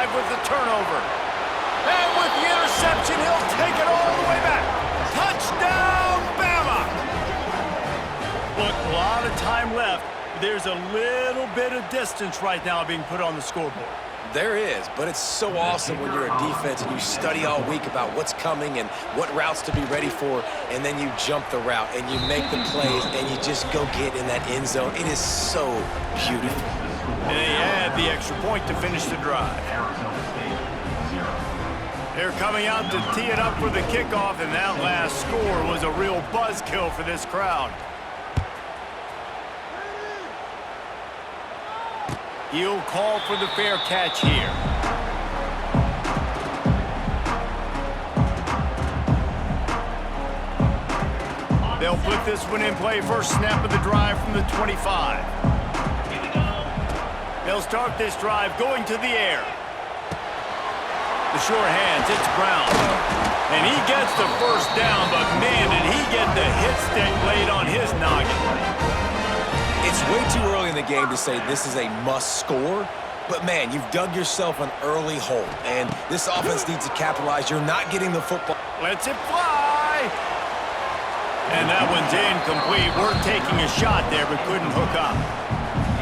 drive with the turnover. And with the interception, he'll take it all the way back. Touchdown, Bama! Look, a lot of time left. There's a little bit of distance right now being put on the scoreboard. There is, but it's so awesome when you're a defense and you study all week about what's coming and what routes to be ready for, and then you jump the route and you make the plays and you just go get in that end zone. It is so beautiful. And they add the extra point to finish the drive. They're coming out to tee it up for the kickoff, and that last score was a real buzzkill for this crowd. He'll call for the fair catch here. They'll put this one in play. First snap of the drive from the 25. They'll start this drive going to the air. The short hands, it's Brown. And he gets the first down, but man, did he get the hit stick laid on his noggin. It's way too early in the game to say this is a must score, but man, you've dug yourself an early hole, and this offense needs to capitalize. You're not getting the football. Lets it fly. And that one's incomplete. We're taking a shot there, but couldn't hook up.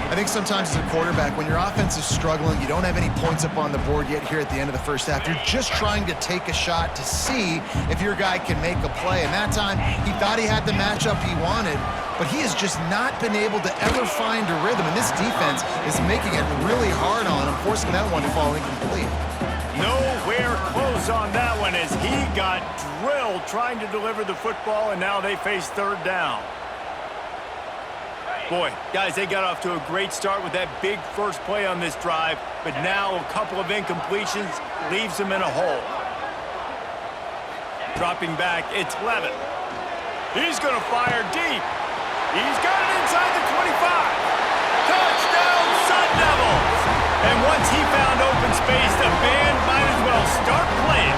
I think sometimes as a quarterback, when your offense is struggling, you don't have any points up on the board yet here at the end of the first half. You're just trying to take a shot to see if your guy can make a play. And that time, he thought he had the matchup he wanted, but he has just not been able to ever find a rhythm. And this defense is making it really hard on him, forcing that one to fall incomplete. Nowhere close on that one as he got drilled trying to deliver the football, and now they face third down. Boy, guys, they got off to a great start with that big first play on this drive, but now a couple of incompletions leaves them in a hole. Dropping back, it's Levin. He's going to fire deep. He's got it inside the 25. Touchdown, Sun Devils! And once he found open space, the band might as well start playing.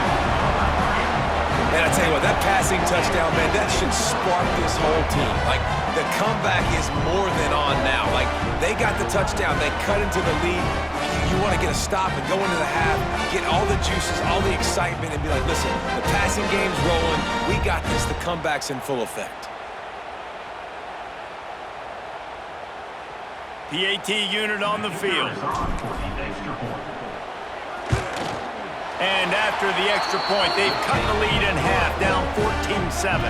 And I tell you what, that passing touchdown, man, that should spark this whole team. Like, the comeback is more than on now. Like, they got the touchdown. They cut into the lead. You want to get a stop and go into the half, get all the juices, all the excitement, and be like, listen, the passing game's rolling. We got this. The comeback's in full effect. PAT unit on the field. And after the extra point, they've cut the lead in half, down 14-7.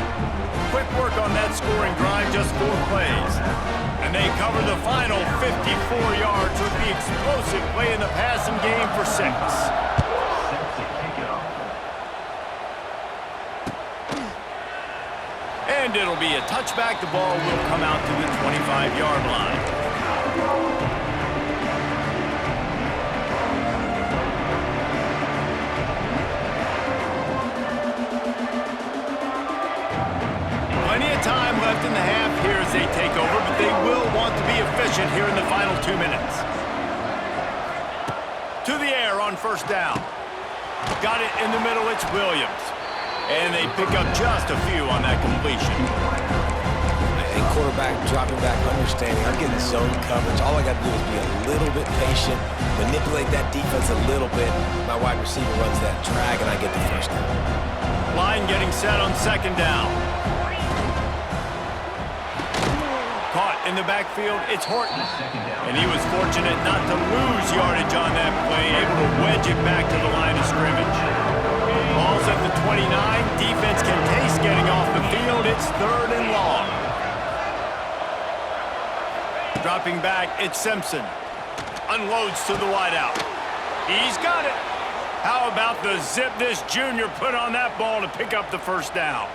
Quick work on that scoring drive, just 4 plays. And they cover the final 54 yards with the explosive play in the passing game for 6. And it'll be a touchback. The ball will come out to the 25-yard line. Plenty of time left in the half here as they take over, but they will want to be efficient here in the final 2 minutes. To the air on first down. Got it in the middle, it's Williams. And they pick up just a few on that completion. And quarterback dropping back, understanding, I'm getting zone coverage. All I got to do is be a little bit patient, manipulate that defense a little bit. My wide receiver runs that drag, and I get the first down. Line getting set on second down. Caught in the backfield, it's Horton. And he was fortunate not to lose yardage on that play, able to wedge it back to the line of scrimmage. Ball's at the 29. Defense can taste getting off the field. It's 3rd and long. Dropping back, it's Simpson. Unloads to the wideout. He's got it. How about the zip this junior put on that ball to pick up the first down?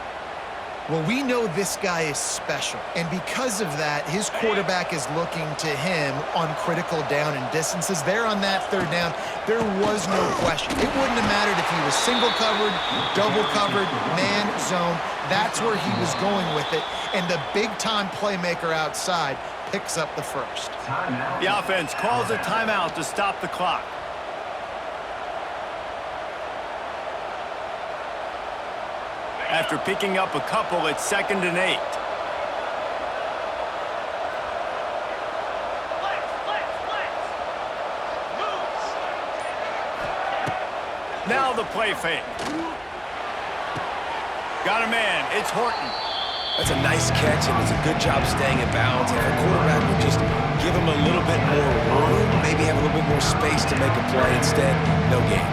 Well, we know this guy is special, and because of that, his quarterback is looking to him on critical down and distances. There on that 3rd down, there was no question. It wouldn't have mattered if he was single covered, double covered, man, zone. That's where he was going with it, and the big-time playmaker outside picks up the first. The offense calls a timeout to stop the clock. After picking up a couple, it's 2nd and 8. Now the play fake. Got a man. It's Horton. That's a nice catch, and it's a good job staying in bounds. If a quarterback would just give him a little bit more room, maybe have a little bit more space to make a play instead, no gain.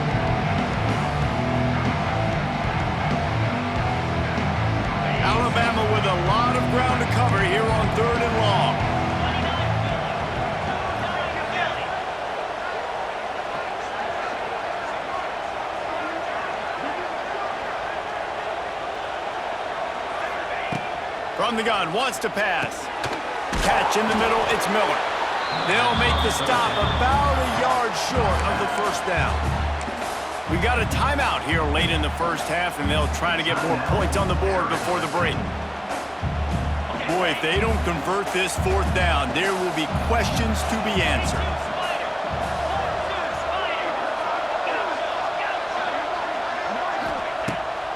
Alabama with a lot of ground to cover here on 3rd and long. From the gun, wants to pass. Catch in the middle, it's Miller. They'll make the stop about a yard short of the first down. We've got a timeout here late in the first half, and they'll try to get more points on the board before the break. Boy, if they don't convert this 4th down, there will be questions to be answered.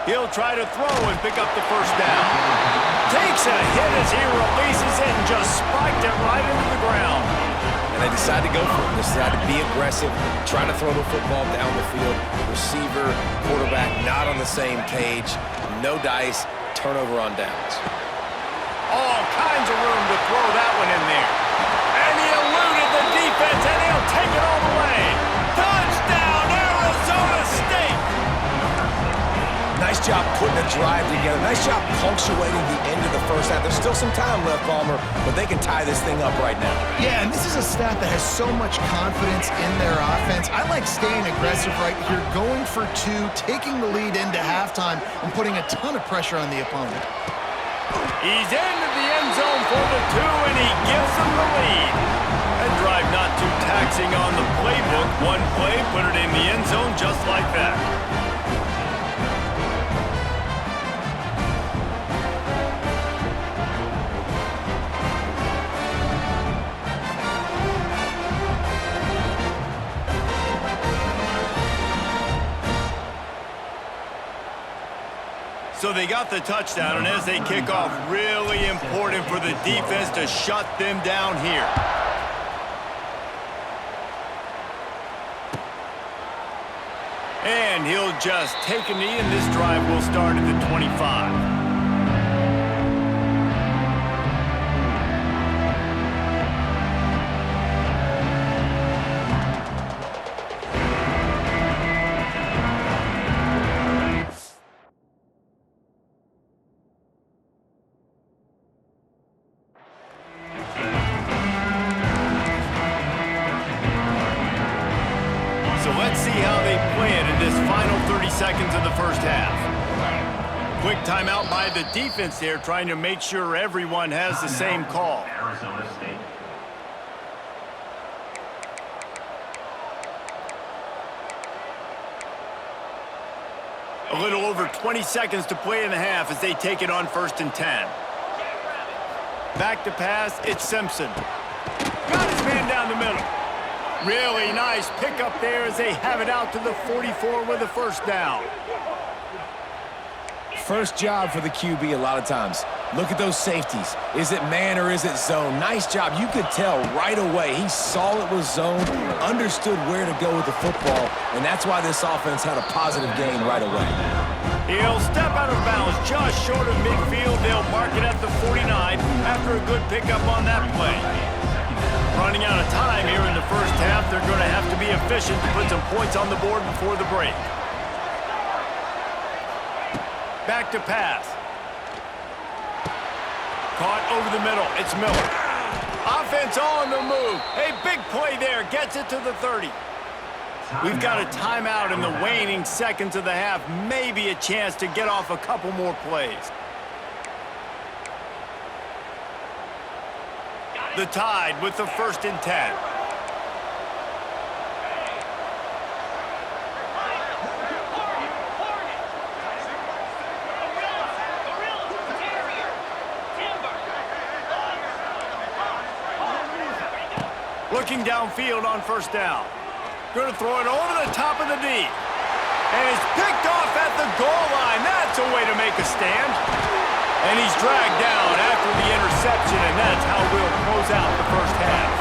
He'll try to throw and pick up the first down. Takes a hit as he releases it and just spiked it right into the ground. And they decide to go for it. They decide to be aggressive, try to throw the football down the field. Receiver, quarterback, not on the same page. No dice, turnover on downs. All kinds of room to throw that one in there. And he eluded the defense, and he'll take it all the way. Touchdown, Arizona State! Nice job putting a drive together. Nice job punctuating the end of the first half. There's still some time left, Palmer, but they can tie this thing up right now. Yeah, and this is a staff that has so much confidence in their offense. I like staying aggressive right here, going for 2, taking the lead into halftime, and putting a ton of pressure on the opponent. He's into the end zone for the 2, and he gives them the lead. That drive not too taxing on the playbook. One play, put it in the end zone just like that. So they got the touchdown, and as they kick off, really important for the defense to shut them down here. And he'll just take a knee, and this drive will start at the 25. Let's see how they play it in this final 30 seconds of the first half. Quick timeout by the defense there, trying to make sure everyone has the same call. Arizona State. A little over 20 seconds to play in the half as they take it on 1st and 10. Back to pass, it's Simpson. Got his man down the middle. Really nice pickup there as they have it out to the 44 with a first down. First job for the QB a lot of times. Look at those safeties. Is it man or is it zone? Nice job. You could tell right away. He saw it was zone, understood where to go with the football, and that's why this offense had a positive gain right away. He'll step out of bounds just short of midfield. They'll mark it at the 49 after a good pickup on that play. Running out of time here in the first half, they're going to have to be efficient to put some points on the board before the break. Back to pass. Caught over the middle. It's Miller. Offense on the move. A big play there. Gets it to the 30. We've got a timeout in the waning seconds of the half. Maybe a chance to get off a couple more plays. The Tide with the 1st and 10. Looking downfield on 1st down. Going to throw it over the top of the D. And it's picked off at the goal line. That's a way to make a stand. And he's dragged down after the interception, and that's how we'll close out the first half.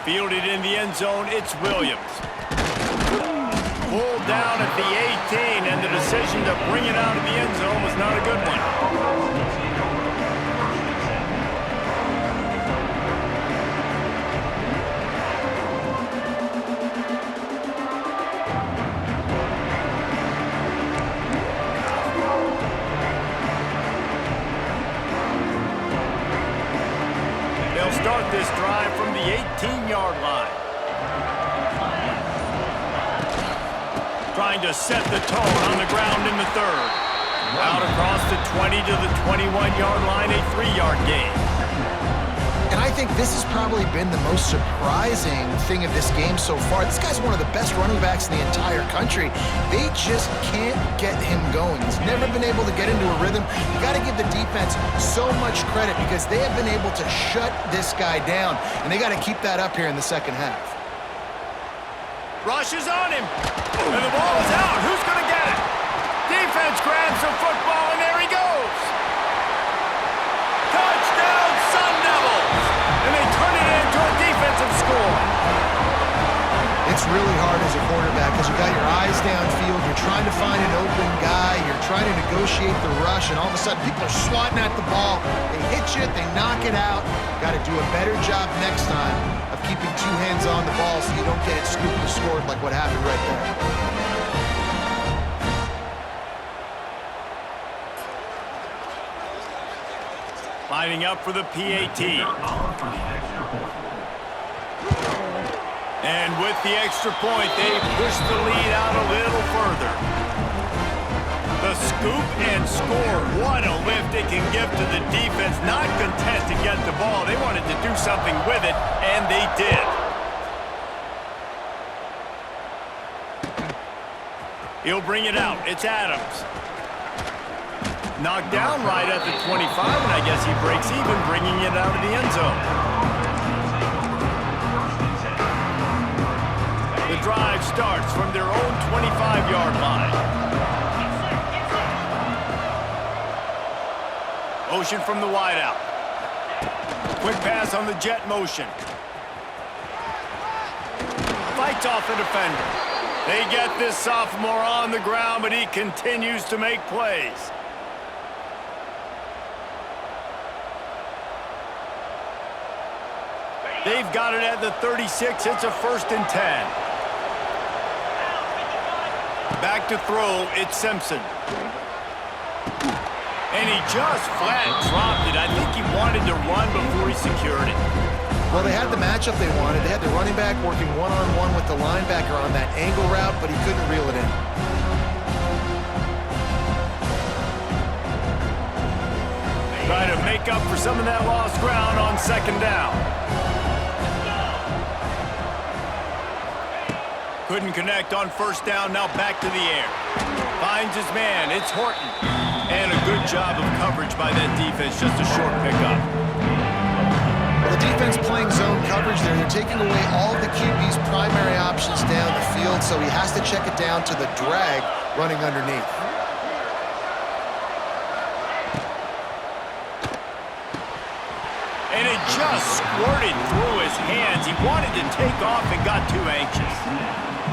Fielded in the end zone, it's Williams. Pulled down at the 18, and the decision to bring it out of the end zone was not a good one. They'll start this drive from the 18-yard line. Trying to set the tone on the ground in the third. Out across the 20 to the 21-yard line, a 3-yard gain. And I think this has probably been the most surprising thing of this game so far. This guy's one of the best running backs in the entire country. They just can't get him going. He's never been able to get into a rhythm. You got to give the defense so much credit because they have been able to shut this guy down, and they got to keep that up here in the second half. Rush is on him, and the ball is out. Who's going to get it? Defense grabs the football, and there he goes. Touchdown, Sun Devils! And they turn it into a defensive score. It's really hard as a quarterback because you got your eyes downfield. You're trying to find an open guy. You're trying to negotiate the rush, and all of a sudden people are swatting at the ball. They hit you, they knock it out. Got to do a better job next time of keeping two hands on the ball so you don't get it scooped and scored like what happened right there. Lining up for the PAT. And with the extra point, they push the lead out a little further. The scoop and score. What a lift it can give to the defense. Not content to get the ball. They wanted to do something with it, and they did. He'll bring it out. It's Adams. Knocked down right at the 25, and I guess he breaks even, bringing it out of the end zone. The drive starts from their own 25-yard line. Motion from the wideout. Quick pass on the jet motion. Fights off the defender. They get this sophomore on the ground, but he continues to make plays. They've got it at the 36. It's a 1st and 10. Back to throw, it's Simpson. And he just flat dropped it. I think he wanted to run before he secured it. Well, they had the matchup they wanted. They had the running back working one-on-one with the linebacker on that angle route, but he couldn't reel it in. Try to make up for some of that lost ground on 2nd down. Couldn't connect on 1st down, now back to the air. Finds his man, it's Horton. And a good job of coverage by that defense, just a short pickup. Well, the defense playing zone coverage there. They're taking away all of the QB's primary options down the field, so he has to check it down to the drag running underneath. And it just squirted through his hands. He wanted to take off and got too anxious.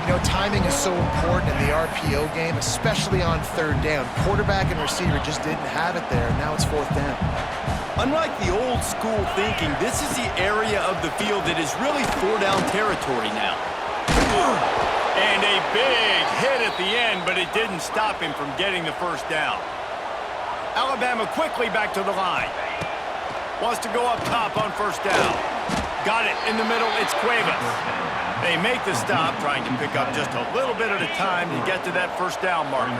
You know, timing is so important in the RPO game, especially on 3rd down. Quarterback and receiver just didn't have it there, and now it's 4th down. Unlike the old school thinking, this is the area of the field that is really 4-down territory now. And a big hit at the end, but it didn't stop him from getting the 1st down. Alabama quickly back to the line. Wants to go up top on 1st down. Got it in the middle, it's Cuevas. They make the stop, trying to pick up just a little bit at a time to get to that 1st down marker.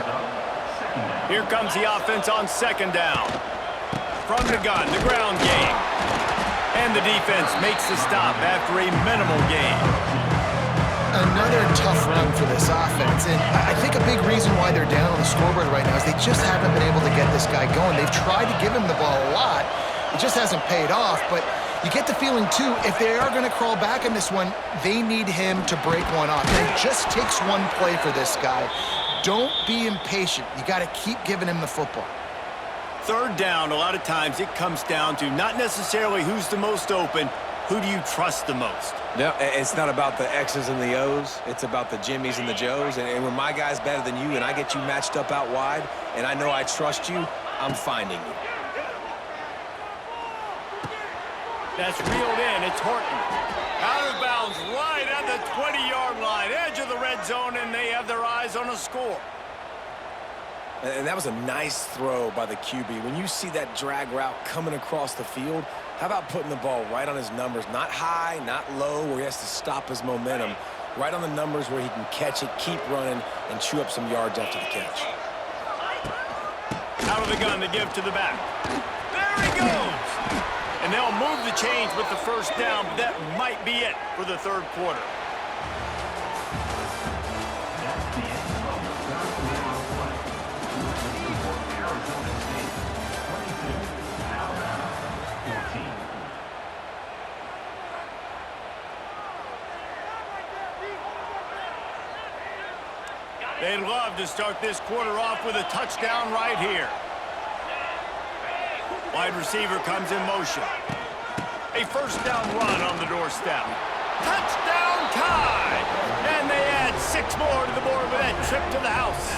Here comes the offense on 2nd down. From the gun, the ground game. And the defense makes the stop after a minimal gain. Another tough run for this offense, and I think a big reason why they're down on the scoreboard right now is they just haven't been able to get this guy going. They've tried to give him the ball a lot. It just hasn't paid off, but you get the feeling, too, if they are going to crawl back in this one, they need him to break one off. And it just takes one play for this guy. Don't be impatient. You got to keep giving him the football. 3rd down, a lot of times it comes down to not necessarily who's the most open, who do you trust the most? No, it's not about the X's and the O's. It's about the Jimmies and the Joes. And when my guy's better than you and I get you matched up out wide and I know I trust you, I'm finding you. That's reeled in. It's Horton. Out of bounds right at the 20-yard line. Edge of the red zone, and they have their eyes on a score. And that was a nice throw by the QB. When you see that drag route coming across the field, how about putting the ball right on his numbers? Not high, not low, where he has to stop his momentum. Right on the numbers where he can catch it, keep running, and chew up some yards after the catch. Out of the gun to give to the back. There he goes! And they'll move the chains with the first down, but that might be it for the third quarter. They'd love to start this quarter off with a touchdown right here. Wide receiver comes in motion. A first down run on the doorstep. Touchdown tie! And they add 6 more to the board with that trip to the house.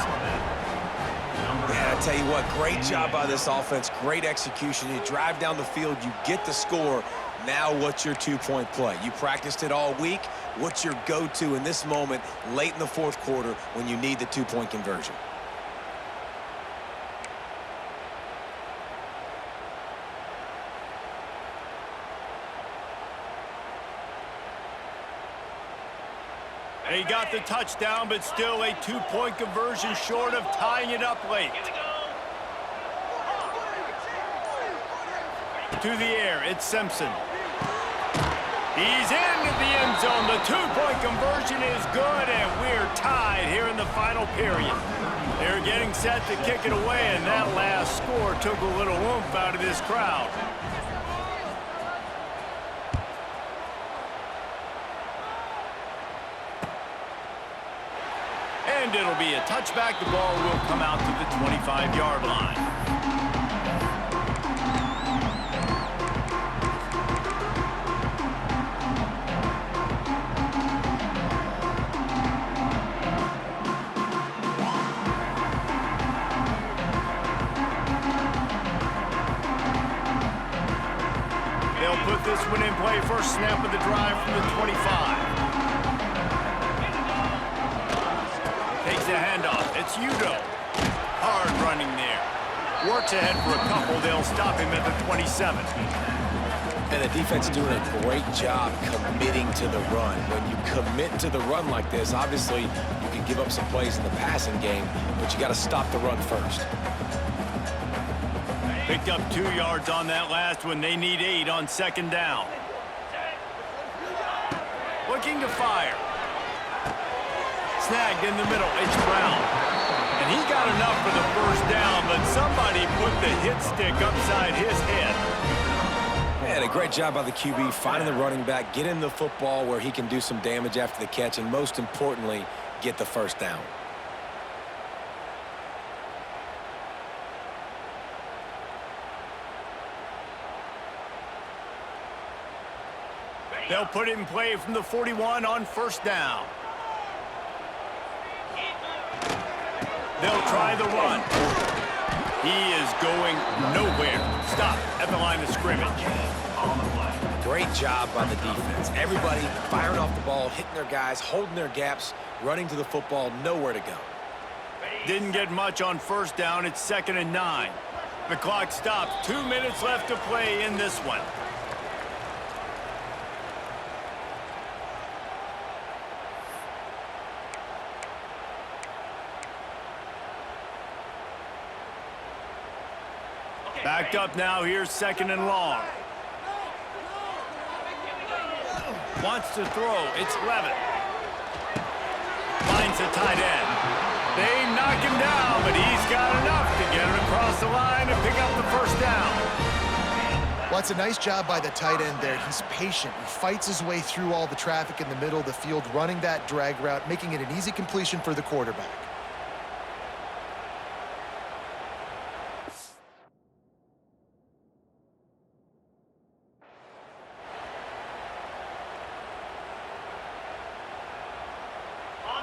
Yeah, I tell you what, great job by this offense. Great execution. You drive down the field, you get the score. Now what's your two-point play? You practiced it all week. What's your go-to in this moment late in the fourth quarter when you need the two-point conversion? They got the touchdown, but still a two-point conversion short of tying it up late. To the air, it's Simpson. He's into the end zone. The two-point conversion is good, and we're tied here in the final period. They're getting set to kick it away, and that last score took a little oomph out of this crowd. And it'll be a touchback. The ball will come out to the 25-yard line. They'll put this one in play. First snap of the drive from the 25. Takes the handoff. It's Udo. Hard running there. Works ahead for a couple. They'll stop him at the 27. And the defense doing a great job committing to the run. When you commit to the run like this, obviously you can give up some plays in the passing game, but you got to stop the run first. Picked up 2 yards on that last one. They need 8 on second down. Looking to fire. Snagged in the middle. It's Brown. And he got enough for the first down, but somebody put the hit stick upside his head. Man, a great job by the QB finding the running back, get him the football where he can do some damage after the catch, and most importantly, get the first down. They'll put it in play from the 41 on first down. They'll try the run. He is going nowhere. Stop at the line of scrimmage. Great job by the defense. Everybody firing off the ball, hitting their guys, holding their gaps, running to the football, nowhere to go. Didn't get much on first down. It's 2nd and 9. The clock stops. 2 minutes left to play in this one. Backed up now. Here's 2nd and long. Wants to throw. It's Levitt. Finds the tight end. They knock him down, but he's got enough to get it across the line and pick up the first down. Well, it's a nice job by the tight end there. He's patient. He fights his way through all the traffic in the middle of the field, running that drag route, making it an easy completion for the quarterback.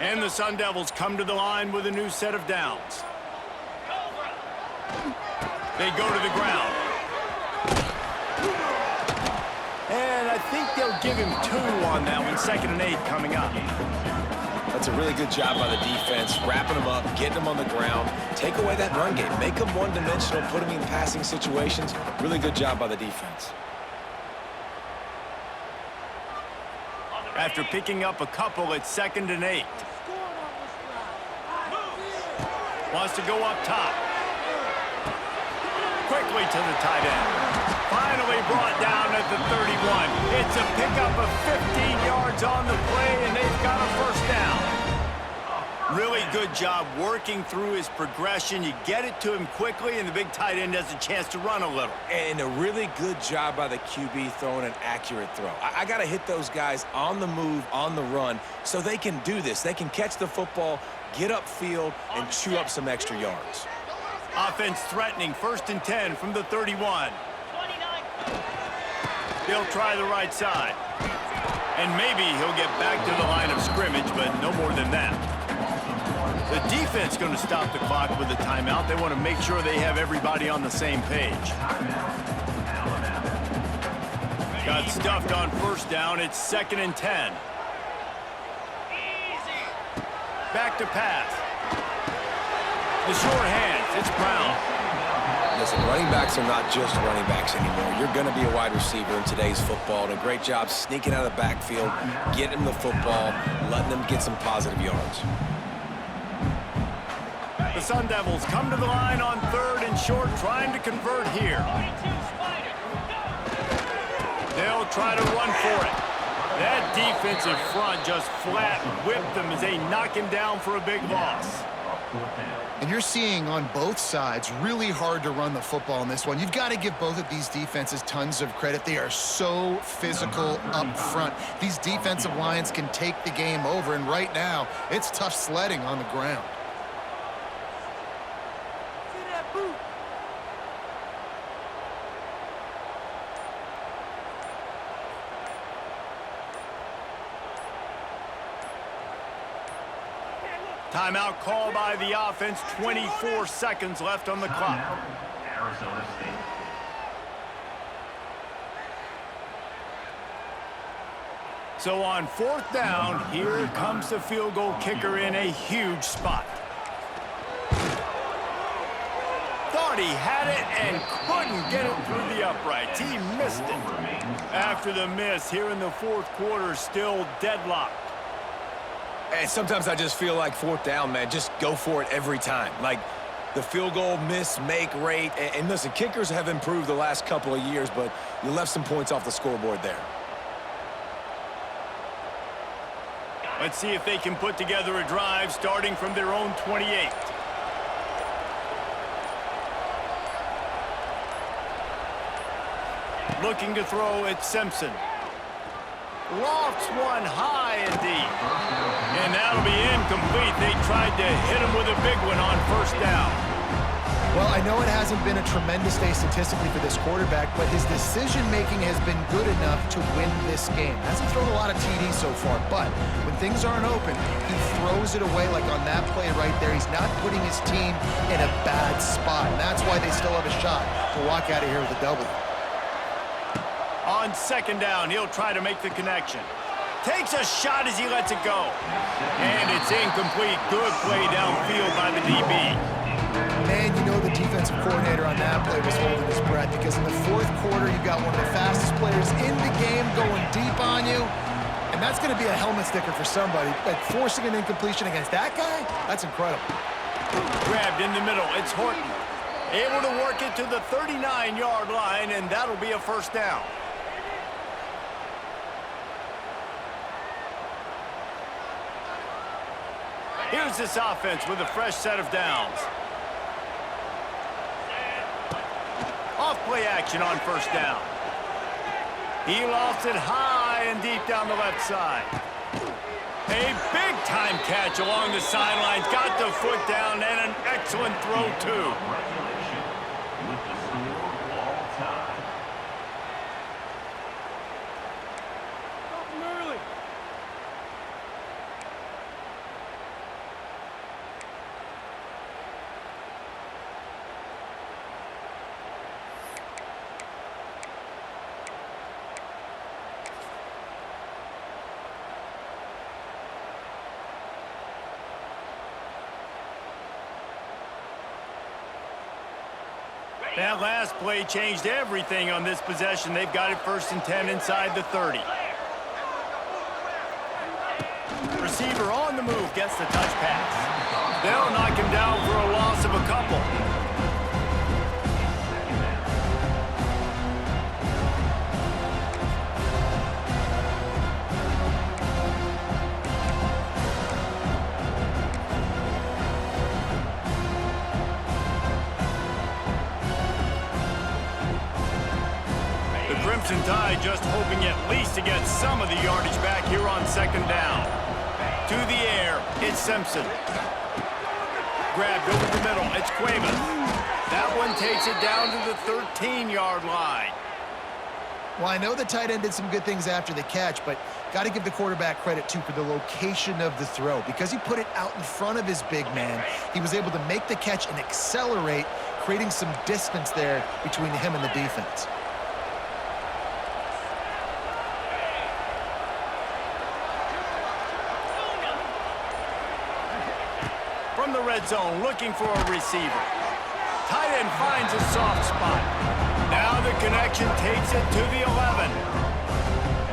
And the Sun Devils come to the line with a new set of downs. They go to the ground. And I think they'll give him 2 on that one. 2nd and 8 coming up. That's a really good job by the defense, wrapping them up, getting them on the ground. Take away that run game. Make them one-dimensional, put them in passing situations. Really good job by the defense. After picking up a couple, it's 2nd and 8. Wants to go up top. Quickly to the tight end. Finally brought down at the 31. It's a pickup of 15 yards on the play, and they've got a first down. Really good job working through his progression. You get it to him quickly, and the big tight end has a chance to run a little. And a really good job by the QB throwing an accurate throw. I got to hit those guys on the move, on the run, so they can do this. They can catch the football, get upfield, and chew up some extra yards. Offense threatening, 1st and 10 from the 31. He'll try the right side. And maybe he'll get back to the line of scrimmage, but no more than that. The defense going to stop the clock with a timeout. They want to make sure they have everybody on the same page. Got stuffed on 1st down. It's 2nd and 10. Back to pass. The short hands. It's Brown. Listen, running backs are not just running backs anymore. You're going to be a wide receiver in today's football. And a great job sneaking out of the backfield, getting them the football, letting them get some positive yards. The Sun Devils come to the line on 3rd and short, trying to convert here. They'll try to run for it. That defensive front just flat whipped them as they knock him down for a big loss. And you're seeing on both sides really hard to run the football in this one. You've got to give both of these defenses tons of credit. They are so physical up front. These defensive lines can take the game over, and right now, it's tough sledding on the ground. Timeout call by the offense. 24 seconds left on the clock. Arizona State. So on 4th down, here comes the field goal kicker in a huge spot. Thought he had it and couldn't get it through the uprights. He missed it. After the miss, here in the 4th quarter, still deadlocked. And sometimes I just feel like 4th down, man, just go for it every time. Like the field goal miss, make rate. And listen, kickers have improved the last couple of years, but you left some points off the scoreboard there. Let's see if they can put together a drive starting from their own 28. Looking to throw at Simpson. Lofts one high and deep. And that'll be incomplete. They tried to hit him with a big one on 1st down. Well, I know it hasn't been a tremendous day statistically for this quarterback, but his decision-making has been good enough to win this game. Hasn't thrown a lot of TDs so far, but when things aren't open, he throws it away like on that play right there. He's not putting his team in a bad spot, and that's why they still have a shot to walk out of here with a W. On 2nd down, he'll try to make the connection. Takes a shot as he lets it go. And it's incomplete. Good play downfield by the DB. Man, you know the defensive coordinator on that play was holding his breath because in the 4th quarter, you've got one of the fastest players in the game going deep on you. And that's going to be a helmet sticker for somebody. Like forcing an incompletion against that guy, that's incredible. Grabbed in the middle. It's Horton. Able to work it to the 39-yard line, and that'll be a 1st down. Here's this offense with a fresh set of downs. Off play action on 1st down. He lost it high and deep down the left side. A big-time catch along the sidelines. Got the foot down and an excellent throw, too. With the score all time. That last play changed everything on this possession. They've got it 1st and 10 inside the 30. Receiver on the move gets the touch pass. They'll knock him down for a loss of a couple. Crimson Tide just hoping at least to get some of the yardage back here on 2nd down. To the air, it's Simpson. Grabbed over the middle, it's Cuevas. That one takes it down to the 13-yard line. Well, I know the tight end did some good things after the catch, but got to give the quarterback credit, too, for the location of the throw. Because he put it out in front of his big man, he was able to make the catch and accelerate, creating some distance there between him and the defense. From the red zone, looking for a receiver. Tight end finds a soft spot. Now the connection takes it to the 11.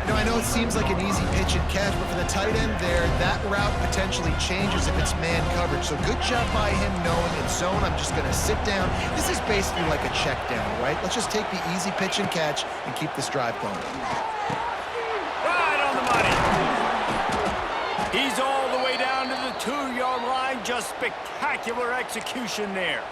Now, I know it seems like an easy pitch and catch, but for the tight end there, that route potentially changes if it's man coverage. So good job by him knowing in zone, I'm just going to sit down. This is basically like a check down, right? Let's just take the easy pitch and catch and keep this drive going. Right on the money. He's all the way down to the 2-yard line. Just spectacular execution there.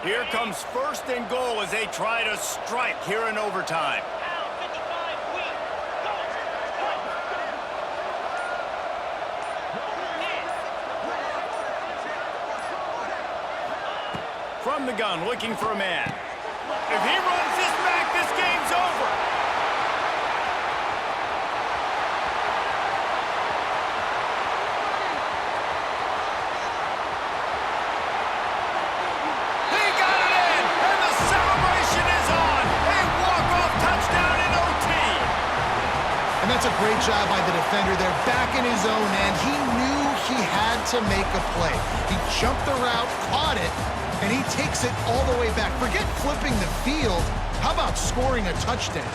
Here comes 1st and goal as they try to strike here in overtime. From the gun, looking for a man. If he runs this back, this game's over. He got it in, and the celebration is on. A walk-off touchdown in OT. And that's a great job by the defender there, back in his own end. He knew he had to make a play. He jumped the route, caught it, and he takes it all the way back. Forget flipping the field. How about scoring a touchdown?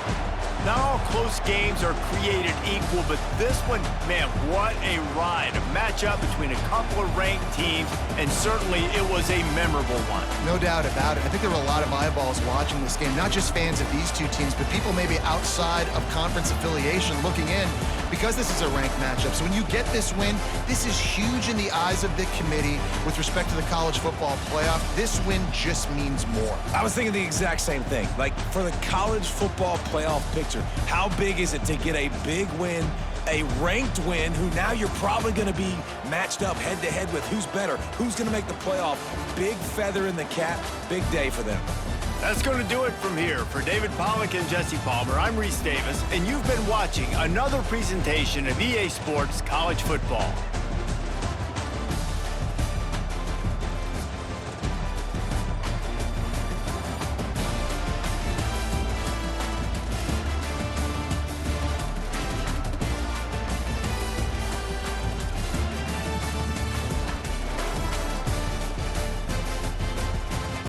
Not all close games are created equal, but this one, man, what a ride. A matchup between a couple of ranked teams, and certainly it was a memorable one. No doubt about it. I think there were a lot of eyeballs watching this game, not just fans of these two teams, but people maybe outside of conference affiliation looking in, because this is a ranked matchup. So when you get this win, this is huge in the eyes of the committee with respect to the college football playoff. This win just means more. I was thinking the exact same thing. Like, for the college football playoff picture, how big is it to get a big win, a ranked win, who now you're probably going to be matched up head-to-head with who's better, who's going to make the playoff. Big feather in the cap, big day for them. That's going to do it from here. For David Pollack and Jesse Palmer, I'm Reese Davis, and you've been watching another presentation of EA Sports College Football.